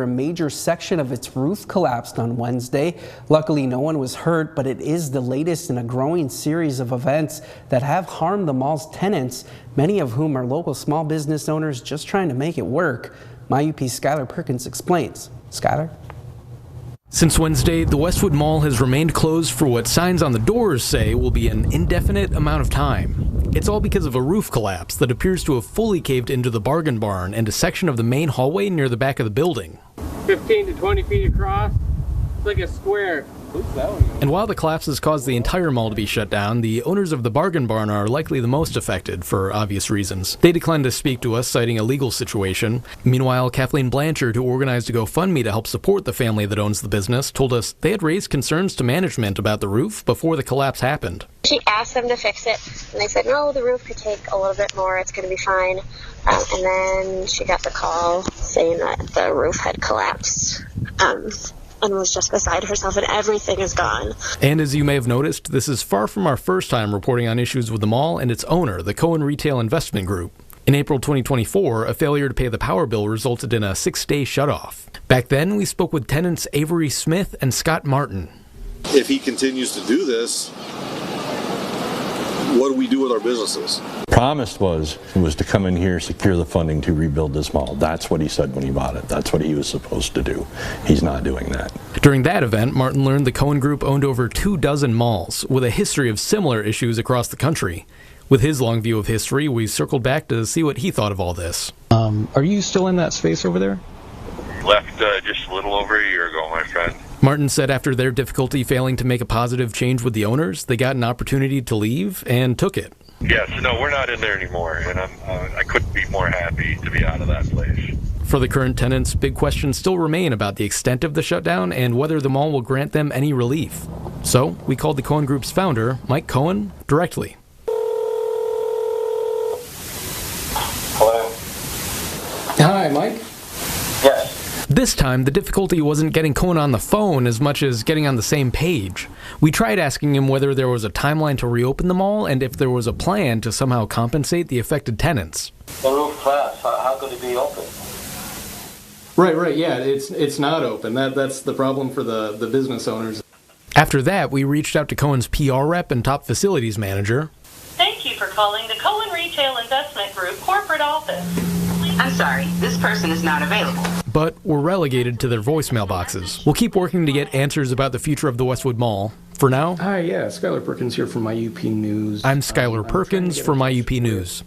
A major section of its roof collapsed on Wednesday. Luckily, no one was hurt, but it is the latest in a growing series of events that have harmed the mall's tenants, many of whom are local small business owners just trying to make it work. MyUP's Skylar Perkins explains. Skylar? Since Wednesday, the Westwood Mall has remained closed for what signs on the doors say will be an indefinite amount of time. It's all because of a roof collapse that appears to have fully caved into the bargain barn and a section of the main hallway near the back of the building. 15 to 20 feet across, it's like a square. And while the collapse has caused the entire mall to be shut down, the owners of the bargain barn are likely the most affected for obvious reasons. They declined to speak to us, citing a legal situation. Meanwhile, Kathleen Blanchard, who organized a GoFundMe to help support the family that owns the business, told us they had raised concerns to management about the roof before the collapse happened. She asked them to fix it, and they said, no, the roof could take a little bit more, it's going to be fine. And then she got the call saying that the roof had collapsed. And was just beside herself, and everything is gone. And as you may have noticed, this is far from our first time reporting on issues with the mall and its owner, the Kohan Retail Investment Group. In April 2024, a failure to pay the power bill resulted in a 6-day shutoff. Back then, we spoke with tenants Avery Smith and Scott Martin. If he continues to do this, what do we do with our businesses? Promised was to come in here, secure the funding to rebuild this mall. That's what he said when he bought it. That's what he was supposed to do. He's not doing that. During that event, Martin learned the Kohan Group owned over 24 malls, with a history of similar issues across the country. With his long view of history, we circled back to see what he thought of all this. Are you still in that space over there? Left just a little over a year ago, my friend. Martin said after their difficulty failing to make a positive change with the owners, they got an opportunity to leave and took it. Yes, no, we're not in there anymore, and I couldn't be more happy to be out of that place. For the current tenants, big questions still remain about the extent of the shutdown and whether the mall will grant them any relief. So we called the Kohan Group's founder, Mike Kohan, directly. Hello? Hi, Mike. Yes. This time, the difficulty wasn't getting Kohan on the phone as much as getting on the same page. We tried asking him whether there was a timeline to reopen the mall and if there was a plan to somehow compensate the affected tenants. The roof collapsed. How could it be open? Right, yeah, it's not open. That's the problem for the business owners. After that, we reached out to Kohan's PR rep and top facilities manager. Thank you for calling the Kohan Retail Investment Group corporate office. I'm sorry, this person is not available. But we're relegated to their voicemail boxes. We'll keep working to get answers about the future of the Westwood Mall. For now... Hi, yeah, Skylar Perkins here from MyUP News. I'm Skylar Perkins for MyUP News.